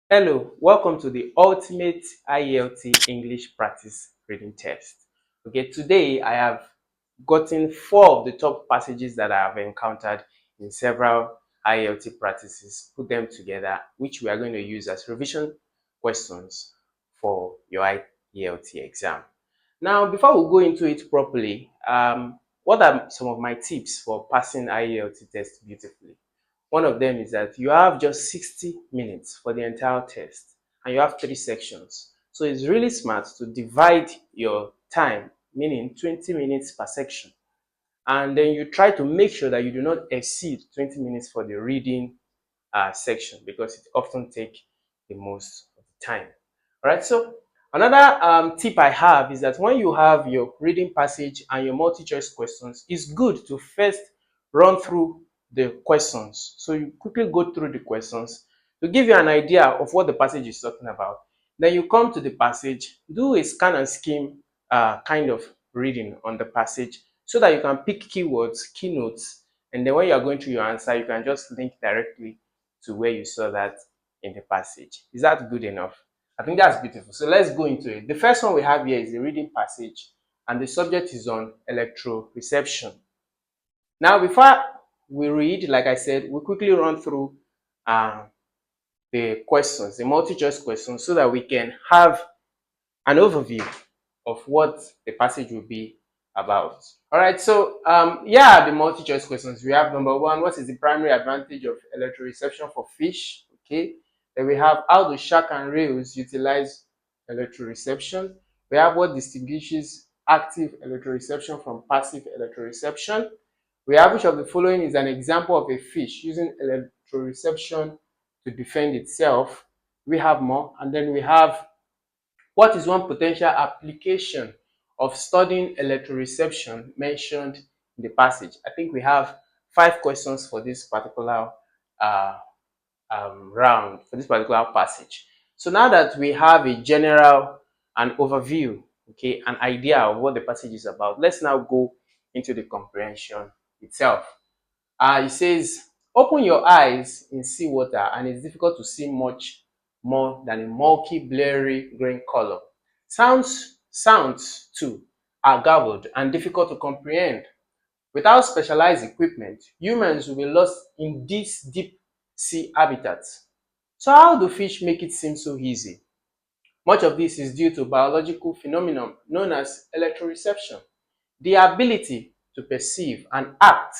Hello, welcome to the ultimate IELT English practice reading test. Okay, today I have gotten 4 of the top passages that I have encountered in several IELT practices, put them together, which we are going to use as revision questions for your IELT exam. Now, before we go into it properly, what are some of my tips for passing IELT test beautifully? One of them is that you have just 60 minutes for the entire test and you have 3 sections. So it's really smart to divide your time, meaning 20 minutes per section. And then you try to make sure that you do not exceed 20 minutes for the reading section because it often takes the most of the time. All right, so another tip I have is that when you have your reading passage and your multi-choice questions, it's good to first run through the questions. So you quickly go through the questions to give you an idea of what the passage is talking about. Then you come to the passage, do a scan and skim kind of reading on the passage so that you can pick keywords, keynotes, and then when you are going through your answer, you can just link directly to where you saw that in the passage. Is that good enough? I think that's beautiful. So let's go into it. The first one we have here is a reading passage, and the subject is on electroreception. Now, before we read, like I said, we quickly run through the questions, the multi-choice questions, so that we can have an overview of what the passage will be about. All right, so the multi-choice questions. We have number 1, what is the primary advantage of electroreception for fish? Okay. Then we have how do shark and rails utilize electroreception? We have what distinguishes active electroreception from passive electroreception. We have which of the following is an example of a fish using electroreception to defend itself. We have more, and then we have what is one potential application of studying electroreception mentioned in the passage? I think we have 5 questions for this particular uh, round, for this particular passage. So now that we have a general and overview, okay, an idea of what the passage is about, let's now go into the comprehension itself. It says, open your eyes in seawater and it's difficult to see much more than a murky, blurry green color. Sounds too are garbled and difficult to comprehend. Without specialized equipment, humans will be lost in this deep sea habitats. So how do fish make it seem so easy? Much of this is due to a biological phenomenon known as electroreception, the ability to perceive and act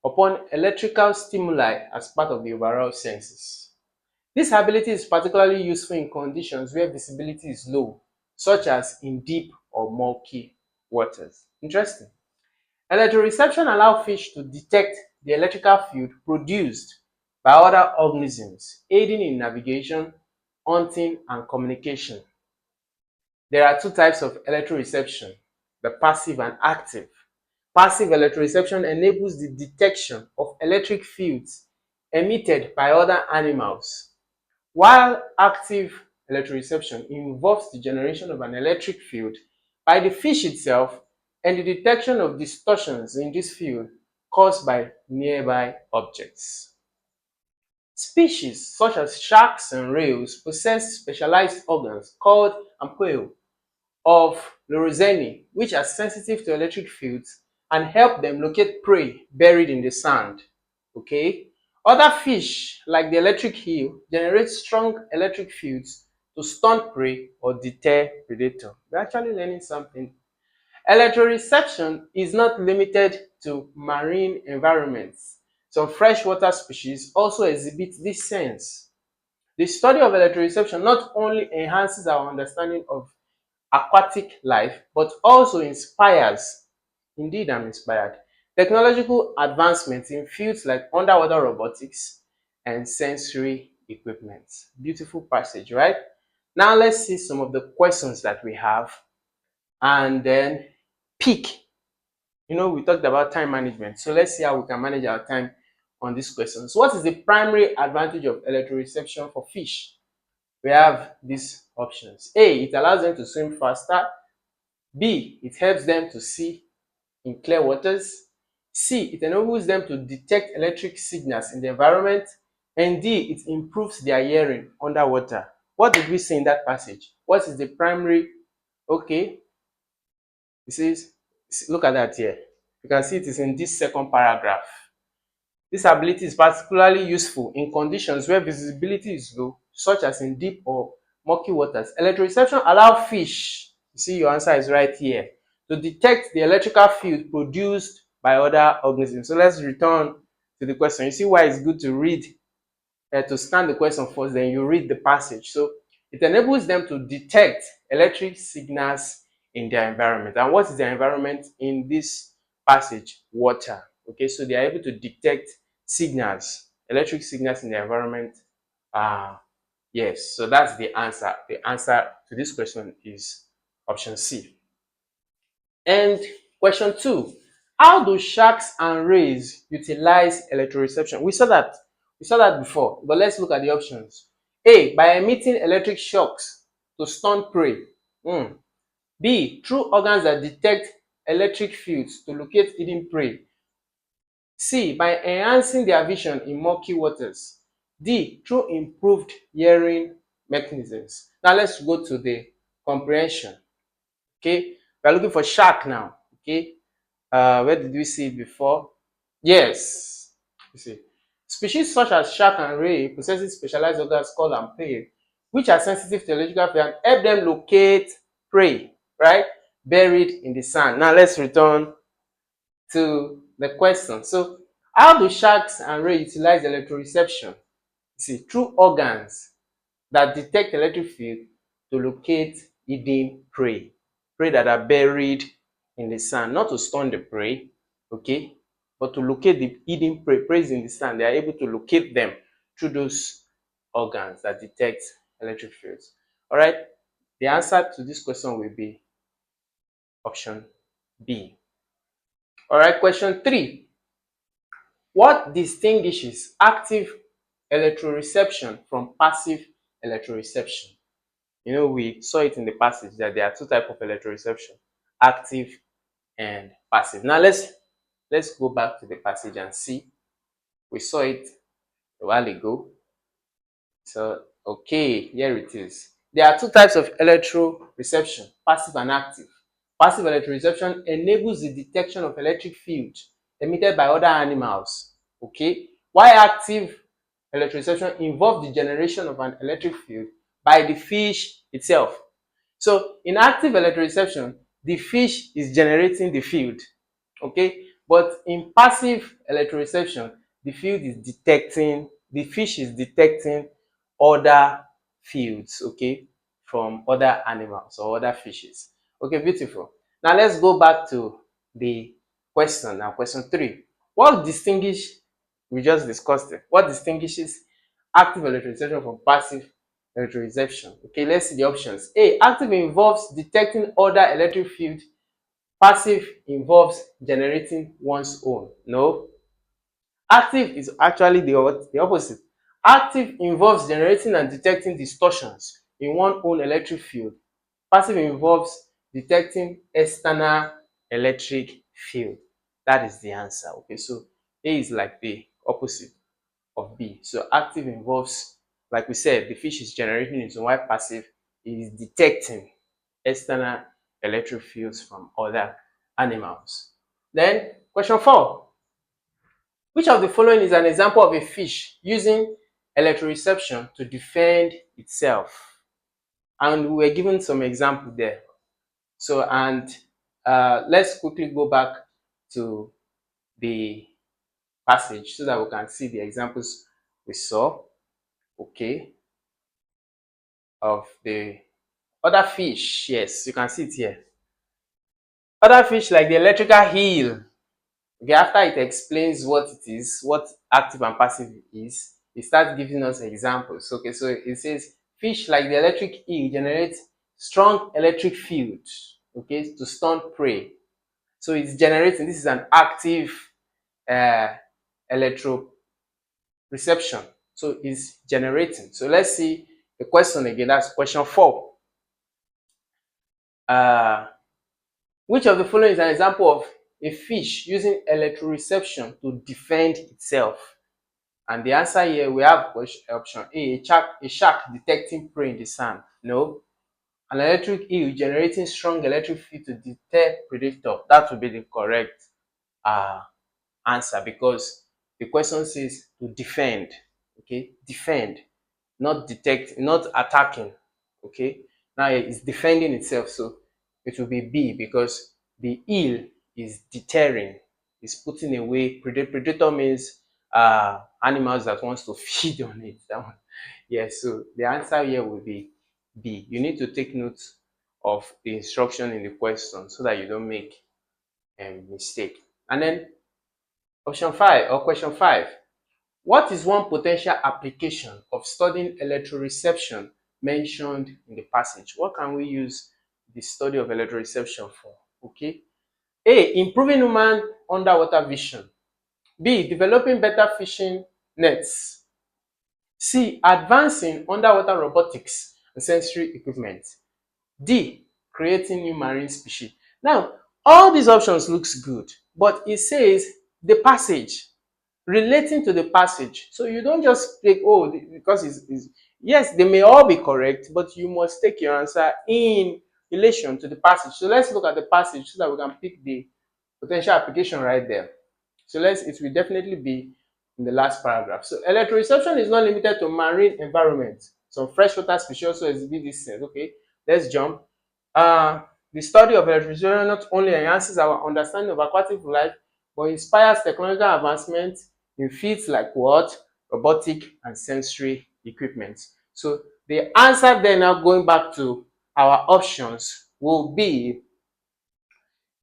upon electrical stimuli as part of the overall senses. This ability is particularly useful in conditions where visibility is low, such as in deep or murky waters. Interesting. Electroreception allows fish to detect the electrical field produced by other organisms, aiding in navigation, hunting, and communication. There are 2 types of electroreception, the passive and active. Passive electroreception enables the detection of electric fields emitted by other animals, while active electroreception involves the generation of an electric field by the fish itself and the detection of distortions in this field caused by nearby objects. Species such as sharks and rails possess specialized organs called ampullae of Lorenzini, which are sensitive to electric fields and help them locate prey buried in the sand. Okay? Other fish, like the electric eel, generate strong electric fields to stun prey or deter predator. We're actually learning something. Electroreception is not limited to marine environments. Some freshwater species also exhibit this sense. The study of electroreception not only enhances our understanding of aquatic life, but also inspires, indeed I'm inspired, technological advancements in fields like underwater robotics and sensory equipment. Beautiful passage, right? Now let's see some of the questions that we have and then pick. We talked about time management, so let's see how we can manage our time on these questions. What is the primary advantage of electroreception for fish? We have these options. A, it allows them to swim faster. B, it helps them to see in clear waters. C, it enables them to detect electric signals in the environment. And D, it improves their hearing underwater. What did we see in that passage? What is the primary? Okay, it says, look at that here. You can see it is in this second paragraph. This ability is particularly useful in conditions where visibility is low, such as in deep or murky waters. Electroreception allows fish, you see your answer is right here, to detect the electrical field produced by other organisms. So let's return to the question. You see why it's good to read, to scan the question first, then you read the passage. So it enables them to detect electric signals in their environment. And what is their environment in this passage? Water. Okay, so they are able to detect signals, electric signals in the environment. Yes, so that's the answer. The answer to this question is option C. And question 2, how do sharks and rays utilize electroreception? We saw that before, but let's look at the options. A, by emitting electric shocks to stun prey. B, through organs that detect electric fields to locate hidden prey. C, by enhancing their vision in murky waters. D, through improved hearing mechanisms. Now let's go to the comprehension. Okay, we are looking for shark now. Okay, where did we see it before? Yes, you see, species such as shark and ray possesses specialized organs called ampullae, which are sensitive to electrical field and help them locate prey, right, buried in the sand. Now let's return to the question. So how do sharks and rays utilize electroreception? You see, through organs that detect electric field to locate hidden prey that are buried in the sand, not to stun the prey, okay, but to locate the hidden preys in the sand. They are able to locate them through those organs that detect electric fields. All right, the answer to this question will be option B. All right, question 3. What distinguishes active electroreception from passive electroreception? You know, we saw it in the passage that there are two types of electroreception, active and passive. Now let's go back to the passage and see. We saw it a while ago. So, okay, here it is. There are two types of electroreception, passive and active. Passive electroreception enables the detection of electric field emitted by other animals, okay? While active electroreception involves the generation of an electric field by the fish itself. So in active electroreception, the fish is generating the field, okay? But in passive electroreception, the fish is detecting other fields, okay, from other animals or other fishes. Okay, beautiful. Now let's go back to the question. Now, question 3. We just discussed it. What distinguishes active electroreception from passive electroreception? Okay, let's see the options. A, active involves detecting other electric field. Passive involves generating one's own. No. Active is actually the opposite. Active involves generating and detecting distortions in one's own electric field. Passive involves detecting external electric field. That is the answer. Okay, so A is like the opposite of B. So active involves, like we said, the fish is generating its own, while passive is detecting external electric fields from other animals. Then question 4. Which of the following is an example of a fish using electroreception to defend itself? And we were given some example there. So, and let's quickly go back to the passage so that we can see the examples we saw, okay, of the other fish. Yes, you can see it here. Other fish like the electrical eel. Okay, after it explains what it is, what active and passive is, it starts giving us examples. Okay, so it says fish like the electric eel generate strong electric field, okay, to stun prey. So it's generating, this is an active electroreception. So it's generating. So let's see the question again. That's question 4. Which of the following is an example of a fish using electroreception to defend itself? And the answer here, we have option A, a shark detecting prey in the sand. No. An electric eel generating strong electric field to deter predator. That would be the correct uh, answer, because the question says to defend. Okay, defend, not detect, not attacking. Okay, now it's defending itself, so it will be B, because the eel is deterring, is putting away. Predator means animals that wants to feed on it. That one. Yes, so the answer here will be B. You need to take note of the instruction in the question so that you don't make a mistake. And then option 5 or question 5. What is one potential application of studying electroreception mentioned in the passage? What can we use the study of electroreception for? Okay. A. Improving human underwater vision. B. Developing better fishing nets. C. Advancing underwater robotics and sensory equipment. D. Creating new marine species. Now, all these options looks good, but it says the passage, relating to the passage. So you don't just take, oh, because it's yes, they may all be correct, but you must take your answer in relation to the passage. So let's look at the passage so that we can pick the potential application right there. So it will definitely be in the last paragraph. So electroreception is not limited to marine environment. Some freshwater species also exhibit this sense. Okay, let's jump. Uh, the study of electroreception not only enhances our understanding of aquatic life, but inspires technological advancement in fields like what? Robotic and sensory equipment. So the answer then, now going back to our options, will be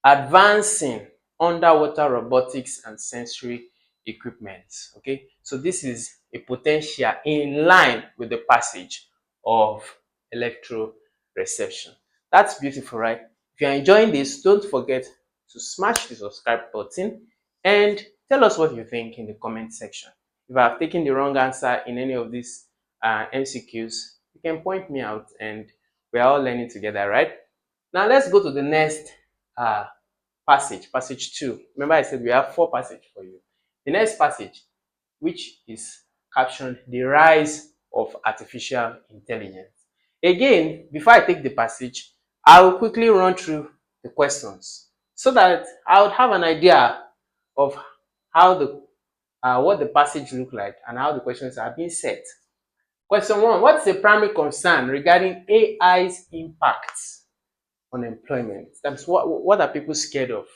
advancing underwater robotics and sensory equipment. Okay, so this is a potential in line with the passage of electroreception. That's beautiful, right? If you're enjoying this, don't forget to smash the subscribe button and tell us what you think in the comment section. If I've taken the wrong answer in any of these MCQs, you can point me out, and we're all learning together, right? Now let's go to the next uh, passage 2. Remember I said we have 4 passages for you. The next passage, which is captioned The Rise of Artificial Intelligence. Again, before I take the passage, I will quickly run through the questions so that I would have an idea of how what the passage look like and how the questions are being set. Question 1. What is the primary concern regarding AI's impact on employment? That's what are people scared of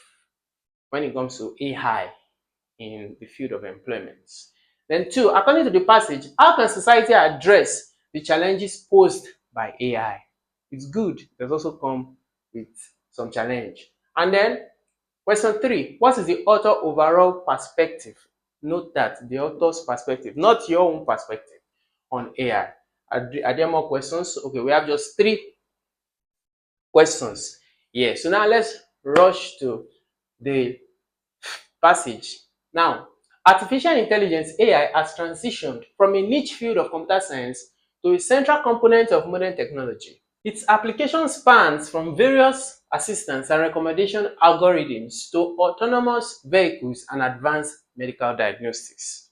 when it comes to AI in the field of employment? Then 2, according to the passage, how can society address the challenges posed by AI? It's good. It does also come with some challenge. And then question 3, what is the author overall perspective? Note that the author's perspective, not your own perspective on AI. Are there more questions? Okay, we have just 3 questions. Yeah, so now let's rush to the passage. Now, artificial intelligence (AI) has transitioned from a niche field of computer science to a central component of modern technology. Its application spans from various assistance and recommendation algorithms to autonomous vehicles and advanced medical diagnostics.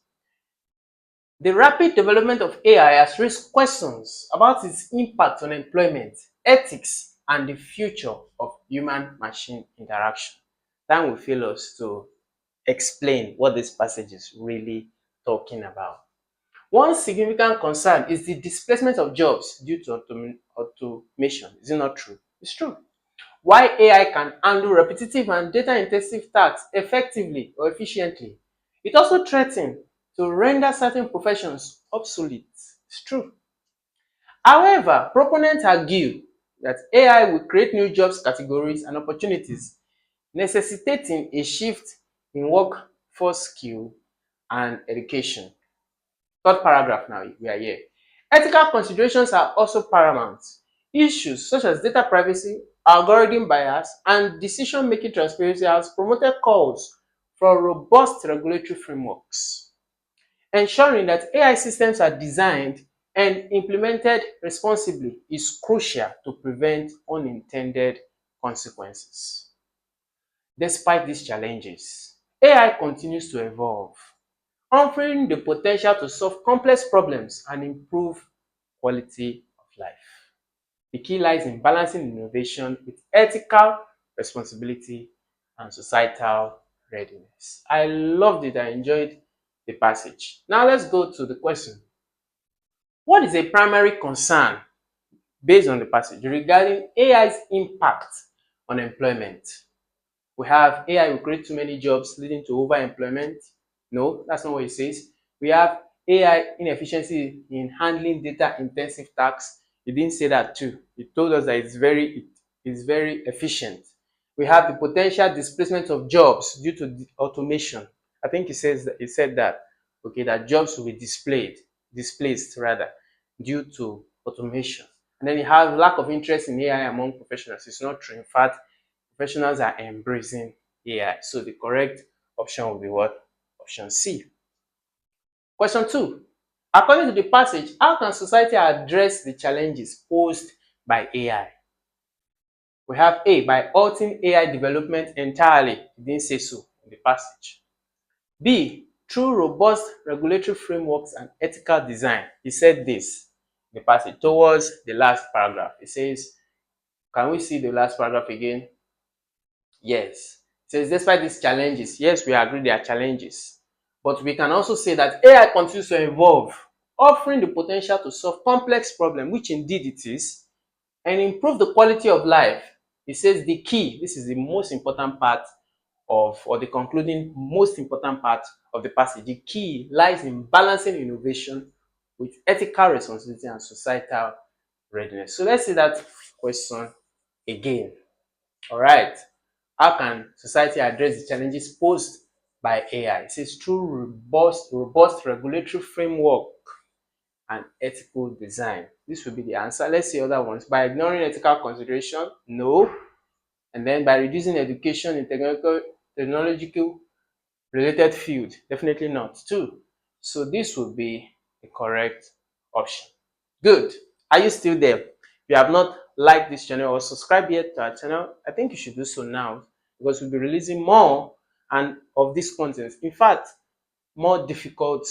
The rapid development of AI has raised questions about its impact on employment, ethics, and the future of human-machine interaction. Time will fail us to explain what this passage is really talking about. One significant concern is the displacement of jobs due to automation. Is it not true? It's true. While AI can handle repetitive and data-intensive tasks effectively or efficiently, it also threatens to render certain professions obsolete. It's true. However, proponents argue that AI will create new jobs categories and opportunities, necessitating a shift in workforce skill and education. Third paragraph now, we are here. Ethical considerations are also paramount. Issues such as data privacy, algorithm bias, and decision-making transparency has promoted calls for robust regulatory frameworks. Ensuring that AI systems are designed and implemented responsibly is crucial to prevent unintended consequences. Despite these challenges, AI continues to evolve. offering the potential to solve complex problems and improve quality of life. The key lies in balancing innovation with ethical responsibility and societal readiness. I loved it. I enjoyed the passage. Now let's go to the question. What is a primary concern based on the passage regarding AI's impact on employment? We have AI will create too many jobs leading to overemployment. No, that's not what it says. We have AI inefficiency in handling data intensive tasks. It didn't say that too. It told us that it's very efficient. We have the potential displacement of jobs due to automation. I think it said that okay, that jobs will be displaced rather due to automation. And then you have lack of interest in AI among professionals. It's not true. In fact, professionals are embracing AI. So the correct option will be what? Option C. Question 2. According to the passage, how can society address the challenges posed by AI? We have A, by halting AI development entirely. It didn't say so in the passage. B, through robust regulatory frameworks and ethical design. He said this in the passage towards the last paragraph. It says, can we see the last paragraph again? Yes. It says, despite these challenges, yes, we agree there are challenges, but we can also say that AI continues to evolve, offering the potential to solve complex problems, which indeed it is, and improve the quality of life. It says the key, this is the most important part of, or the concluding most important part of the passage. The key lies in balancing innovation with ethical responsibility and societal readiness. So let's see that question again. All right. How can society address the challenges posed by AI? It says through robust regulatory framework and ethical design. This will be the answer. Let's see other ones. By ignoring ethical consideration, no. And then by reducing education in technological related field, definitely not. 2. So this would be the correct option. Good. Are you still there? If you have not liked this channel or subscribed yet to our channel, I think you should do so now, because we'll be releasing more and of this content. In fact, more difficult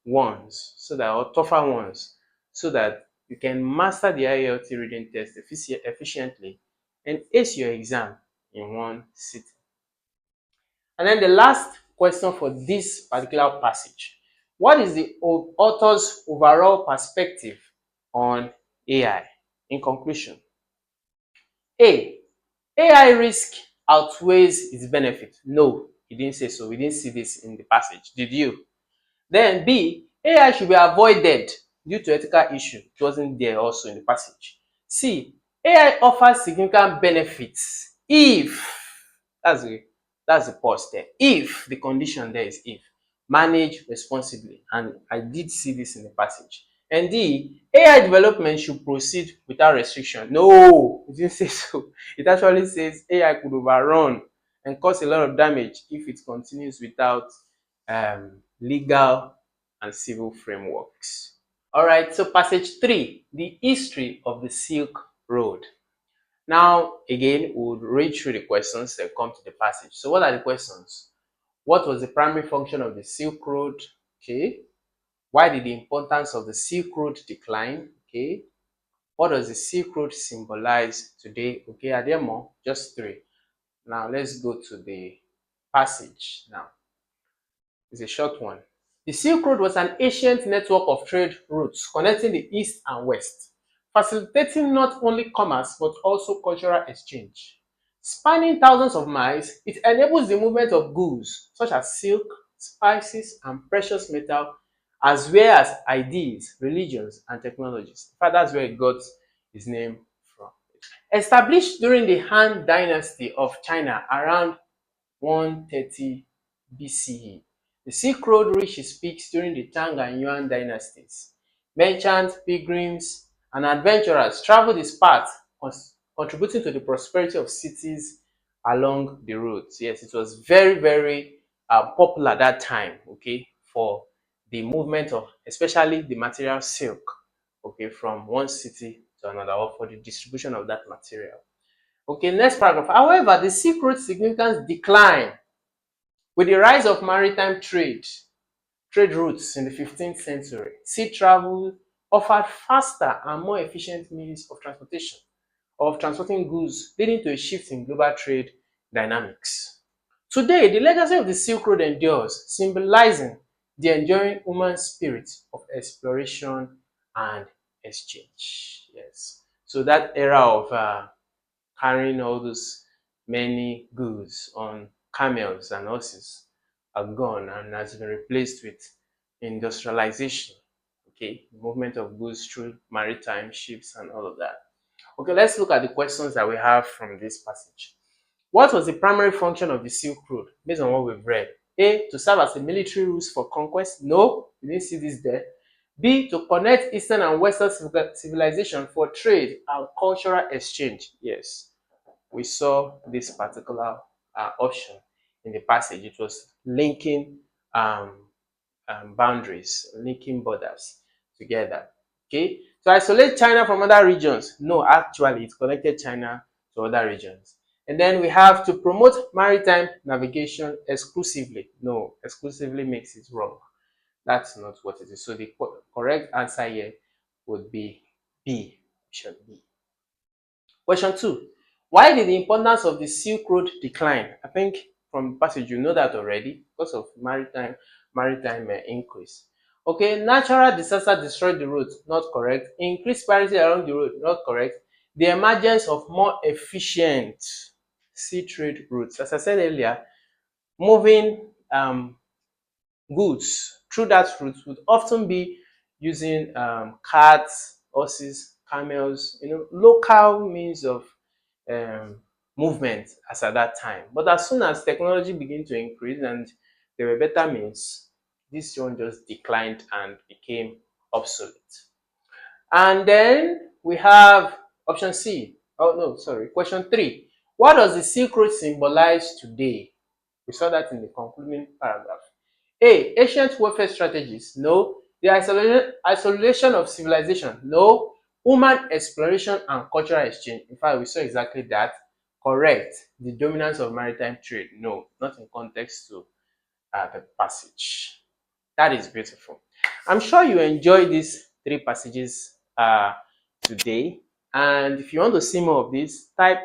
ones, so that, or tougher ones, so that you can master the IELTS reading test efficiently and ace your exam in one sitting. And then the last question for this particular passage. What is the author's overall perspective on AI? In conclusion, A, AI risk outweighs its benefit. No, he didn't say so. We didn't see this in the passage. Did you? Then B, AI should be avoided due to ethical issue. It wasn't there also in the passage. C, AI offers significant benefits if, that's the pause there, if the condition there is if, manage responsibly. And I did see this in the passage. And D, AI development should proceed without restriction. No, it didn't say so. It actually says AI could overrun and cause a lot of damage if it continues without legal and civil frameworks. All right, so passage 3, the history of the Silk Road. Now, again, we'll read through the questions that come to the passage. So what are the questions? What was the primary function of the Silk Road? Okay. Why did the importance of the Silk Road decline? Okay. What does the Silk Road symbolize today? Okay, are there more? Just 3. Now, let's go to the passage now. It's a short one. The Silk Road was an ancient network of trade routes connecting the East and West, facilitating not only commerce but also cultural exchange. Spanning thousands of miles, it enables the movement of goods such as silk, spices, and precious metal, as well as ideas, religions, and technologies. In fact, that's where it got its name from. Established during the Han Dynasty of China around 130 BCE, the Silk Road reached its peaks during the Tang and Yuan dynasties. Merchants, pilgrims, and adventurers traveled this path, contributing to the prosperity of cities along the roads. Yes, it was very, very popular at that time, okay, for the movement of, especially the material silk, okay, from one city to another, or for the distribution of that material. Okay, next paragraph. However, the Silk Road's significance declined with the rise of maritime trade trade routes in the 15th century. Sea travel offered faster and more efficient means of transporting goods, leading to a shift in global trade dynamics. Today, the legacy of the Silk Road endures, symbolizing the enduring human spirit of exploration and exchange. Yes. So that era of carrying all those many goods on camels and horses are gone and has been replaced with industrialization. Okay, movement of goods through maritime ships and all of that. Okay, let's look at the questions that we have from this passage. What was the primary function of the Silk Road based on what we've read? A, to serve as a military route for conquest. No, we didn't see this there. B, to connect Eastern and Western civilization for trade and cultural exchange. Yes, we saw this particular option in the passage. It was linking um, boundaries, linking borders together. Okay, to isolate China from other regions. No, actually, it connected China to other regions. And then we have to promote maritime navigation exclusively. No, exclusively makes it wrong. That's not what it is. So the correct answer here would be B, option B. Question 2. Why did the importance of the Silk Road decline? I think from the passage you know that already because of maritime increase. Okay, natural disaster destroyed the road, not correct. Increased piracy along the road, not correct. The emergence of more efficient sea trade routes. As I said earlier, moving goods through that route would often be using carts, horses, camels, local means of um, movement as at that time. But as soon as technology began to increase and there were better means, this one just declined and became obsolete. And then we have option C. Oh no, sorry, question 3. What does the Silk Road symbolize today? We saw that in the concluding paragraph. A, ancient warfare strategies. No. The isolation of civilization. No. Human exploration and cultural exchange. In fact, we saw exactly that. Correct. The dominance of maritime trade. No, not in context to the passage. That is beautiful. I'm sure you enjoyed these 3 passages today. And if you want to see more of this, type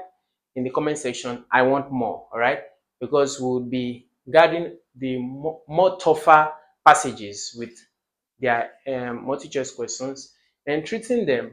in the comment section, I want more, all right? Because we'll be guarding the more tougher passages with their multi-choice questions and treating them